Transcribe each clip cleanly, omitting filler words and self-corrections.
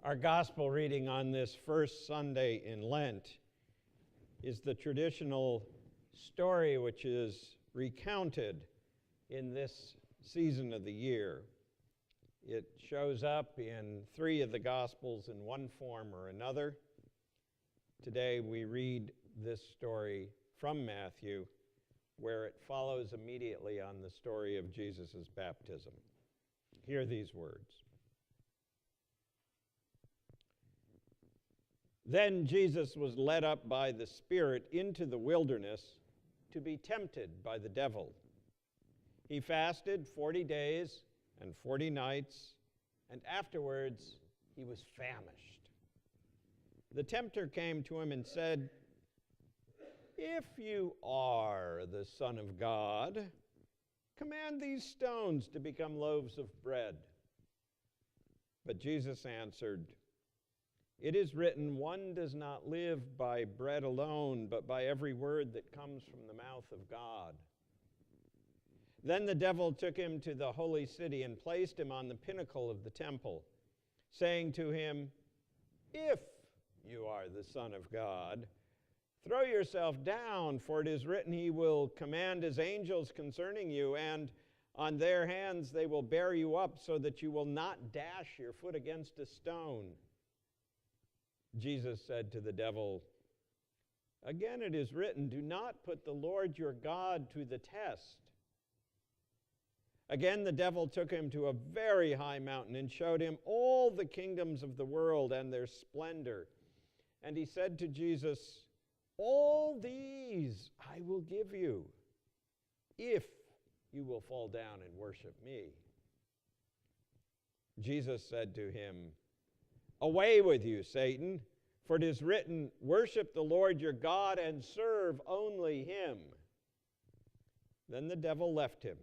Our gospel reading on this first Sunday in Lent is the traditional story which is recounted in this season of the year. It shows up in 3 of the Gospels in one form or another. Today we read this story from Matthew, where it follows immediately on the story of Jesus' baptism. Hear these words. Then Jesus was led up by the Spirit into the wilderness to be tempted by the devil. He fasted 40 days and 40 nights, and afterwards he was famished. The tempter came to him and said, "If you are the Son of God, command these stones to become loaves of bread." But Jesus answered, "It is written, one does not live by bread alone, but by every word that comes from the mouth of God." Then the devil took him to the holy city and placed him on the pinnacle of the temple, saying to him, "If you are the Son of God, throw yourself down, for it is written, he will command his angels concerning you, and on their hands they will bear you up so that you will not dash your foot against a stone." Jesus said to the devil, "Again it is written, do not put the Lord your God to the test." Again the devil took him to a very high mountain and showed him all the kingdoms of the world and their splendor. And he said to Jesus, "All these I will give you, if you will fall down and worship me." Jesus said to him, "Away with you, Satan, for it is written, worship the Lord your God and serve only him." Then the devil left him,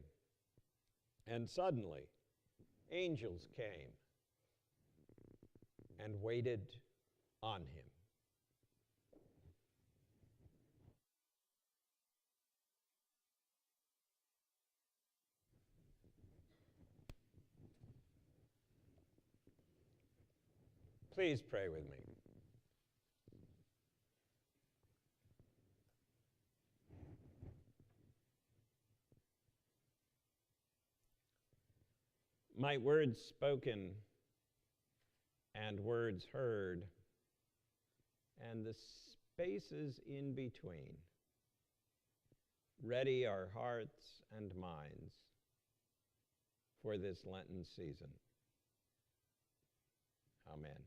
and suddenly angels came and waited on him. Please pray with me. My words spoken and words heard, and the spaces in between, ready our hearts and minds for this Lenten season. Amen.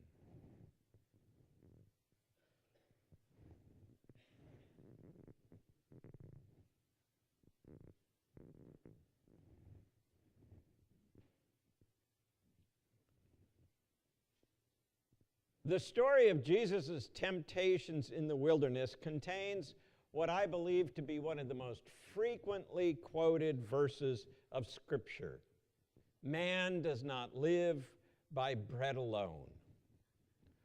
The story of Jesus' temptations in the wilderness contains what I believe to be one of the most frequently quoted verses of Scripture. Man does not live by bread alone.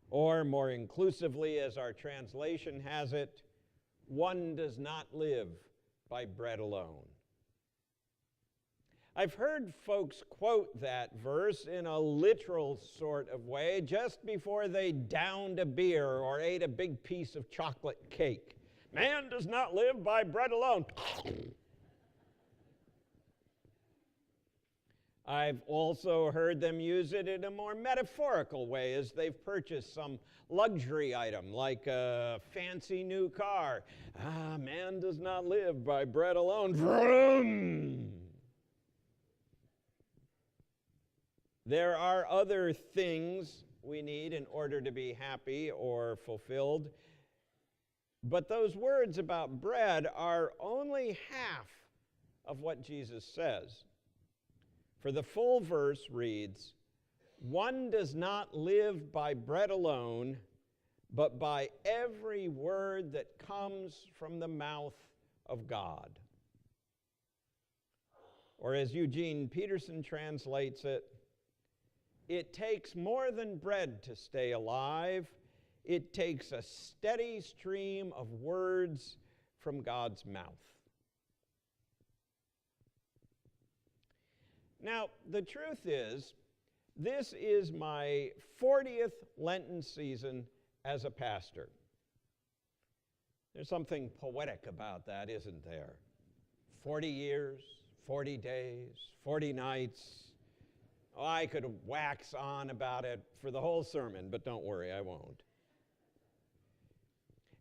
Or more inclusively, as our translation has it, one does not live by bread alone. I've heard folks quote that verse in a literal sort of way just before they downed a beer or ate a big piece of chocolate cake. Man does not live by bread alone. I've also heard them use it in a more metaphorical way as they've purchased some luxury item like a fancy new car. Man does not live by bread alone. Vroom! There are other things we need in order to be happy or fulfilled, but those words about bread are only half of what Jesus says. For the full verse reads, "One does not live by bread alone, but by every word that comes from the mouth of God." Or as Eugene Peterson translates it, "It takes more than bread to stay alive. It takes a steady stream of words from God's mouth." Now, the truth is This is my 40th Lenten season as a pastor. There's something poetic about that, isn't there? 40 years, 40 days, 40 nights. Oh, I could wax on about it for the whole sermon, but don't worry, I won't.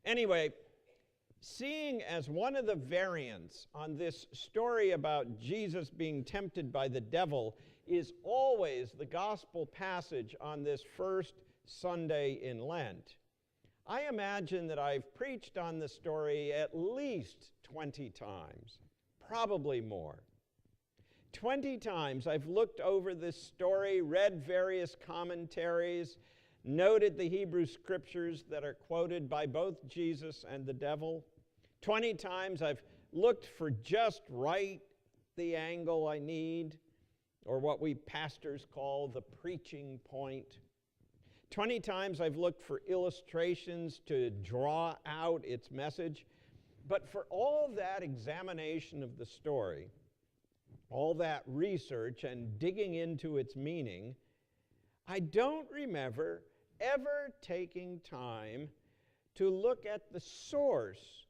Anyway, seeing as one of the variants on this story about Jesus being tempted by the devil is always the gospel passage on this first Sunday in Lent, I imagine that I've preached on the story at least 20 times, probably more. 20 times I've looked over this story, read various commentaries, noted the Hebrew scriptures that are quoted by both Jesus and the devil. 20 times I've looked for just right the angle I need, or what we pastors call the preaching point. 20 times I've looked for illustrations to draw out its message. But for all that examination of the story, all that research and digging into its meaning, I don't remember ever taking time to look at the source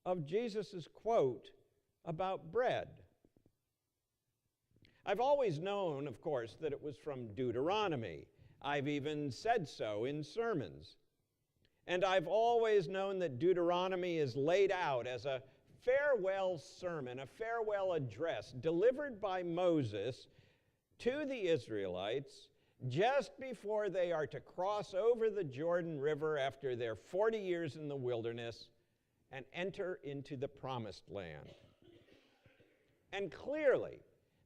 of Jesus' quote about bread. I've always known, of course, that it was from Deuteronomy. I've even said so in sermons. And I've always known that Deuteronomy is laid out as a farewell sermon, a farewell address delivered by Moses to the Israelites just before they are to cross over the Jordan River after their 40 years in the wilderness and enter into the promised land. And clearly,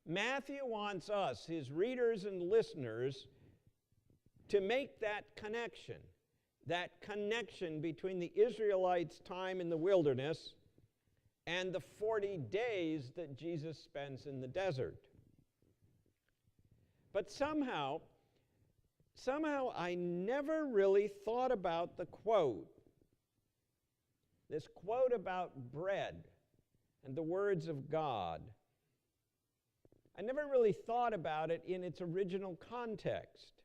Matthew wants us, his readers and listeners, to make that connection between the Israelites' time in the wilderness and the 40 days that Jesus spends in the desert. But somehow I never really thought about the quote, this quote about bread and the words of God. I never really thought about it in its original context.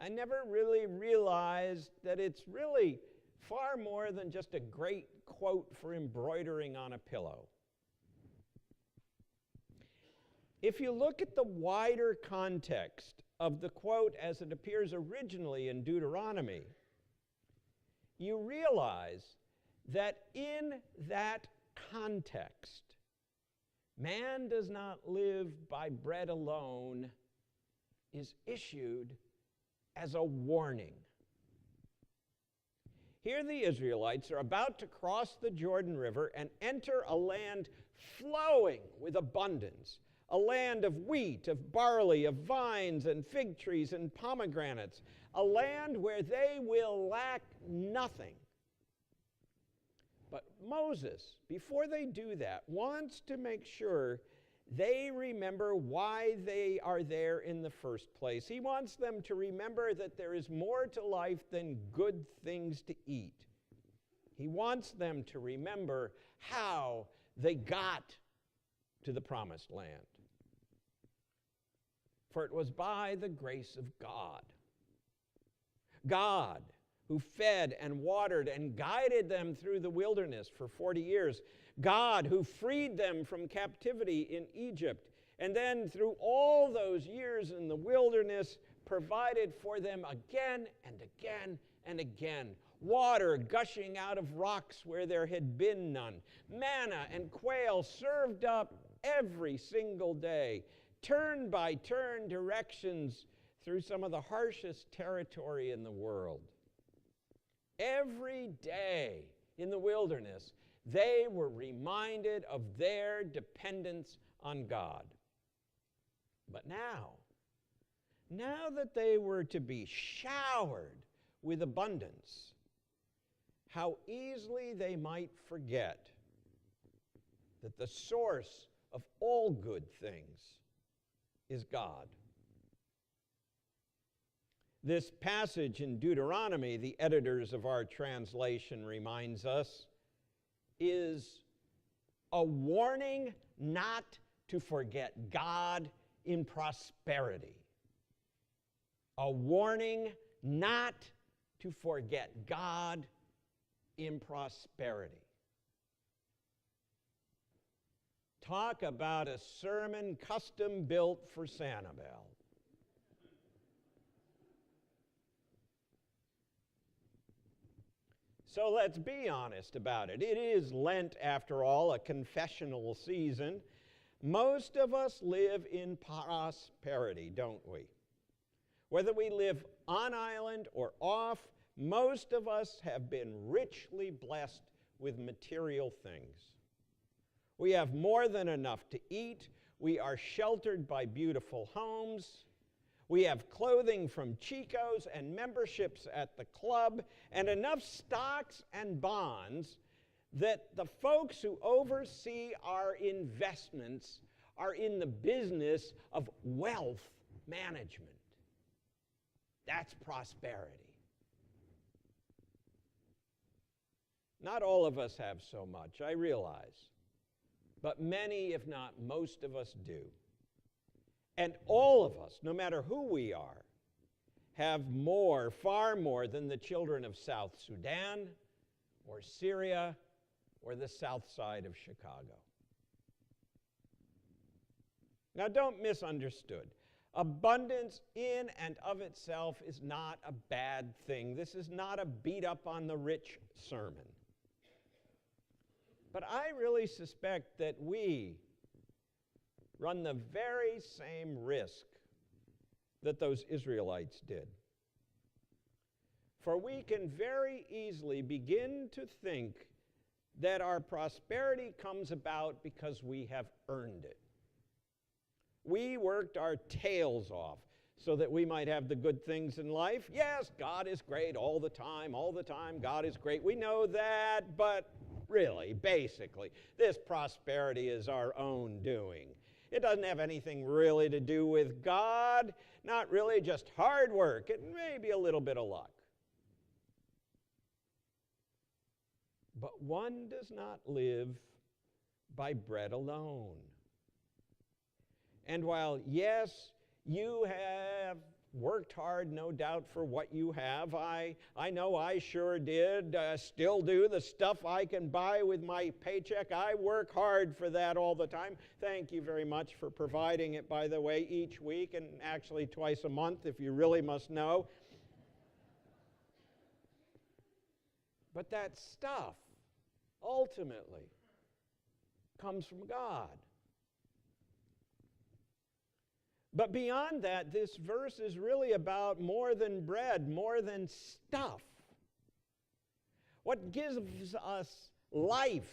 I never really realized that it's really far more than just a great quote for embroidering on a pillow. If you look at the wider context of the quote as it appears originally in Deuteronomy, you realize that in that context, man does not live by bread alone is issued as a warning. Here the Israelites are about to cross the Jordan River and enter a land flowing with abundance, a land of wheat, of barley, of vines and fig trees and pomegranates, a land where they will lack nothing. But Moses, before they do that, wants to make sure they remember why they are there in the first place. He wants them to remember that there is more to life than good things to eat. He wants them to remember how they got to the promised land. For it was by the grace of God. God, who fed and watered and guided them through the wilderness for 40 years. God, who freed them from captivity in Egypt, and then through all those years in the wilderness, provided for them again and again and again. Water gushing out of rocks where there had been none. Manna and quail served up every single day. Turn by turn directions through some of the harshest territory in the world. Every day in the wilderness, they were reminded of their dependence on God. But now that they were to be showered with abundance, how easily they might forget that the source of all good things is God. This passage in Deuteronomy, the editors of our translation reminds us, is a warning not to forget God in prosperity. a warning not to forget God in prosperity. Talk about a sermon custom built for Sanibel. So let's be honest about it. It is Lent, after all, a confessional season. Most of us live in prosperity, don't we? Whether we live on island or off, most of us have been richly blessed with material things. We have more than enough to eat. We are sheltered by beautiful homes. We have clothing from Chico's and memberships at the club, and enough stocks and bonds that the folks who oversee our investments are in the business of wealth management. That's prosperity. Not all of us have so much, I realize, but many, if not most of us do. And all of us, no matter who we are, have more, far more than the children of South Sudan or Syria or the south side of Chicago. Now, don't misunderstood. Abundance in and of itself is not a bad thing. This is not a beat up on the rich sermon. But I really suspect that we run the very same risk that those Israelites did. For we can very easily begin to think that our prosperity comes about because we have earned it. We worked our tails off so that we might have the good things in life. Yes, God is great all the time, God is great. We know that, but really, basically, this prosperity is our own doing. It doesn't have anything really to do with God, not really, just hard work and maybe a little bit of luck. But one does not live by bread alone. And while, yes, you have worked hard, no doubt, for what you have, I know I sure did, still do. The stuff I can buy with my paycheck, I work hard for that all the time. Thank you very much for providing it, by the way, each week and actually twice a month, if you really must know. But that stuff, ultimately, comes from God. But beyond that, this verse is really about more than bread, more than stuff. What gives us life,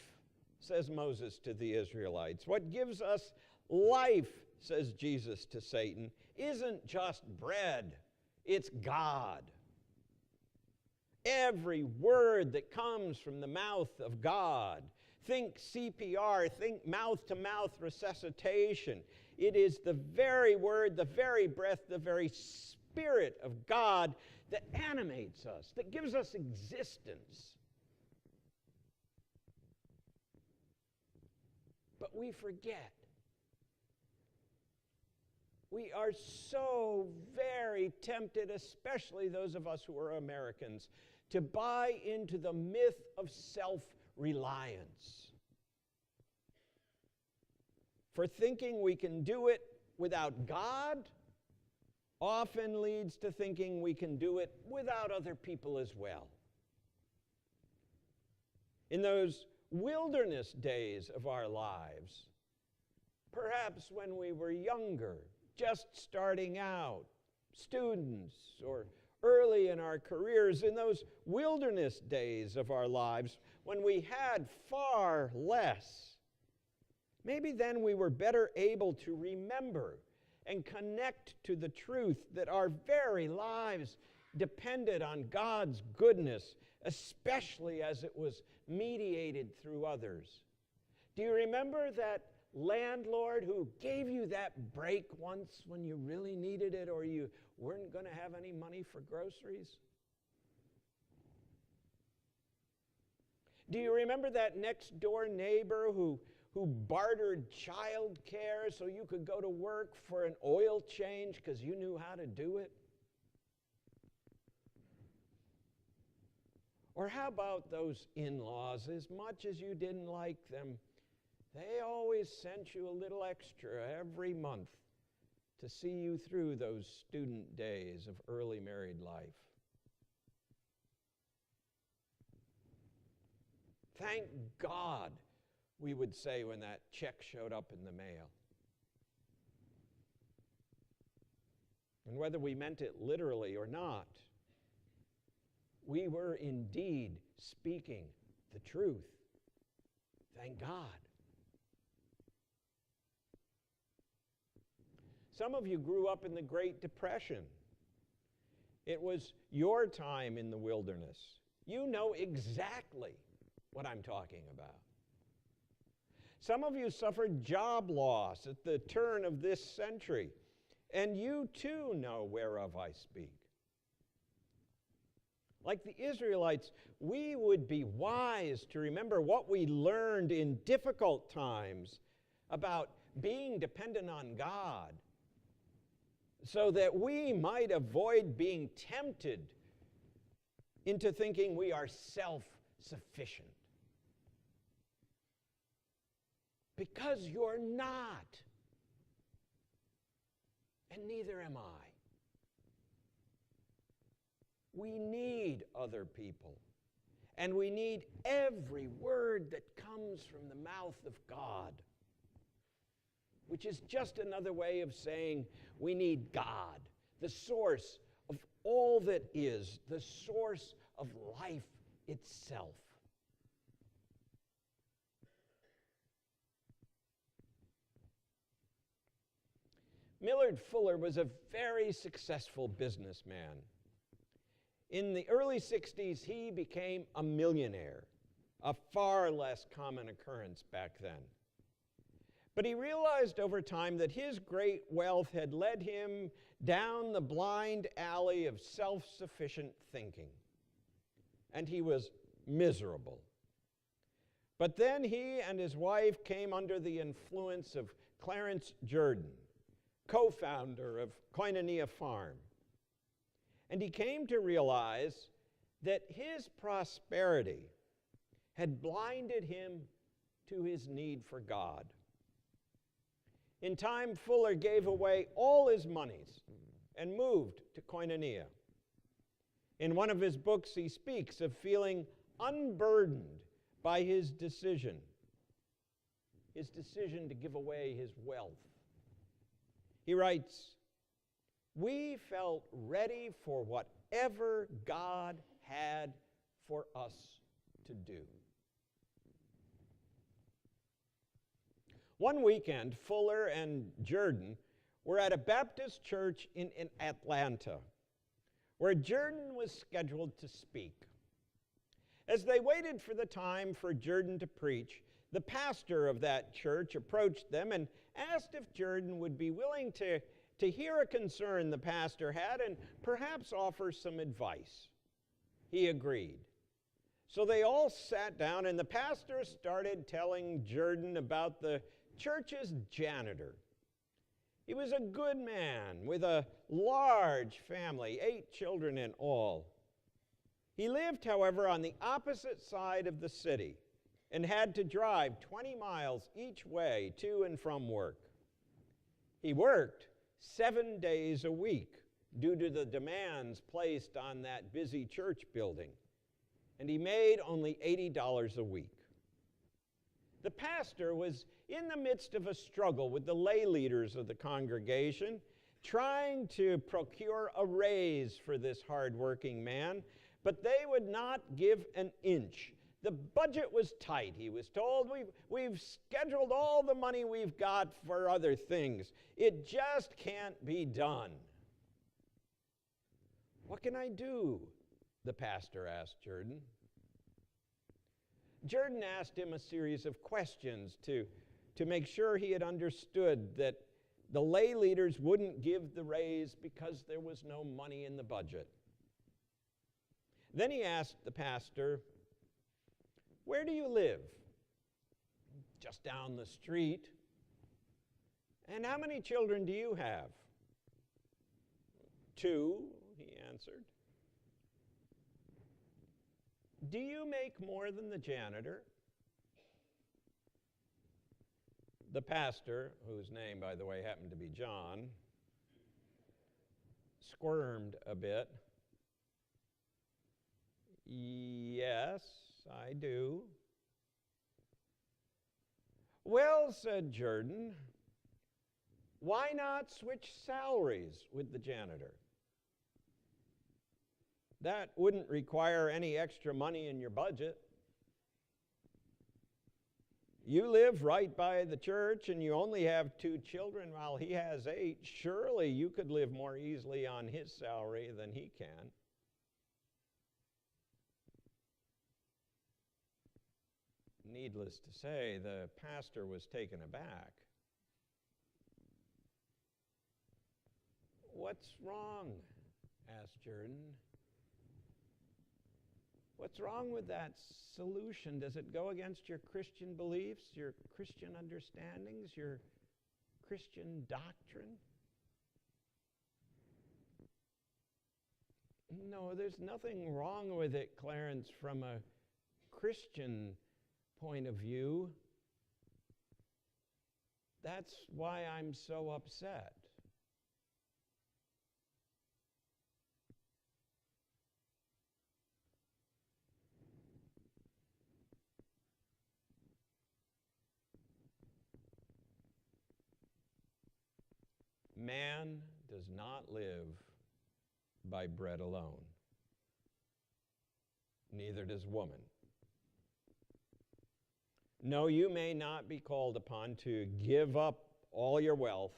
says Moses to the Israelites, what gives us life, says Jesus to Satan, isn't just bread, it's God. Every word that comes from the mouth of God. Think CPR, think mouth-to-mouth resuscitation. It is the very word, the very breath, the very Spirit of God that animates us, that gives us existence. But we forget. We are so very tempted, especially those of us who are Americans, to buy into the myth of self-reliance. For thinking we can do it without God often leads to thinking we can do it without other people as well. In those wilderness days of our lives, perhaps when we were younger, just starting out, students, or early in our careers, in those wilderness days of our lives, when we had far less, maybe then we were better able to remember and connect to the truth that our very lives depended on God's goodness, especially as it was mediated through others. Do you remember that landlord who gave you that break once when you really needed it or you weren't going to have any money for groceries? Do you remember that next door neighbor who bartered child care so you could go to work for an oil change because you knew how to do it? Or how about those in-laws? As much as you didn't like them, they always sent you a little extra every month to see you through those student days of early married life. Thank God, we would say when that check showed up in the mail. And whether we meant it literally or not, we were indeed speaking the truth. Thank God. Some of you grew up in the Great Depression. It was your time in the wilderness. You know exactly what I'm talking about. Some of you suffered job loss at the turn of this century, and you too know whereof I speak. Like the Israelites, we would be wise to remember what we learned in difficult times about being dependent on God, so that we might avoid being tempted into thinking we are self-sufficient. Because you're not, and neither am I. We need other people, and we need every word that comes from the mouth of God, which is just another way of saying we need God, the source of all that is, the source of life itself. Millard Fuller was a very successful businessman. In the early 60s, he became a millionaire, a far less common occurrence back then. But he realized over time that his great wealth had led him down the blind alley of self-sufficient thinking, and he was miserable. But then he and his wife came under the influence of Clarence Jordan, co-founder of Koinonia Farm. And he came to realize that his prosperity had blinded him to his need for God. In time, Fuller gave away all his monies and moved to Koinonia. In one of his books, he speaks of feeling unburdened by his decision to give away his wealth. He writes, "We felt ready for whatever God had for us to do." One weekend, Fuller and Jordan were at a Baptist church in Atlanta, where Jordan was scheduled to speak. As they waited for the time for Jordan to preach, the pastor of that church approached them and asked if Jordan would be willing to hear a concern the pastor had and perhaps offer some advice. He agreed. So they all sat down, and the pastor started telling Jordan about the church's janitor. He was a good man with a large family, 8 children in all. He lived, however, on the opposite side of the city and had to drive 20 miles each way to and from work. He worked 7 days a week due to the demands placed on that busy church building, and he made only $80 a week. The pastor was in the midst of a struggle with the lay leaders of the congregation, trying to procure a raise for this hardworking man, but they would not give an inch. The budget was tight, he was told. We've scheduled all the money we've got for other things. It just can't be done. "What can I do?" the pastor asked Jordan. Jordan asked him a series of questions to make sure he had understood that the lay leaders wouldn't give the raise because there was no money in the budget. Then he asked the pastor, "Where do you live?" "Just down the street." "And how many children do you have?" "2," he answered. do you make more than the janitor? The pastor, whose name, by the way, happened to be John, squirmed a bit. Yes, I do. Well, said Jordan, why not switch salaries with the janitor? That wouldn't require any extra money in your budget. You live right by the church and you only have 2 children while he has 8. Surely you could live more easily on his salary than he can. Needless to say, the pastor was taken aback. What's wrong? Asked Jordan. What's wrong with that solution? Does it go against your Christian beliefs, your Christian understandings, your Christian doctrine? No, there's nothing wrong with it, Clarence, from a Christian point of view. That's why I'm so upset. Man does not live by bread alone. Neither does woman. No, you may not be called upon to give up all your wealth,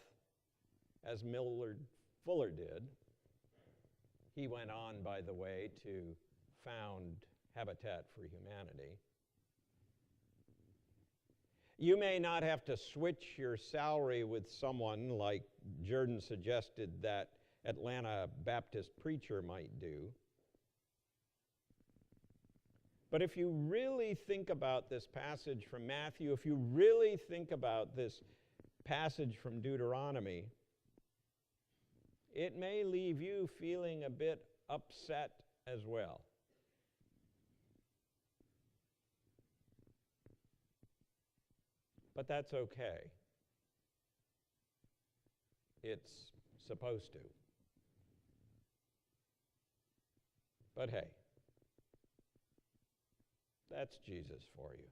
as Millard Fuller did. He went on, by the way, to found Habitat for Humanity. You may not have to switch your salary with someone like Jordan suggested that Atlanta Baptist preacher might do. But if you really think about this passage from Matthew, if you really think about this passage from Deuteronomy, it may leave you feeling a bit upset as well. But that's okay. It's supposed to. But hey, that's Jesus for you.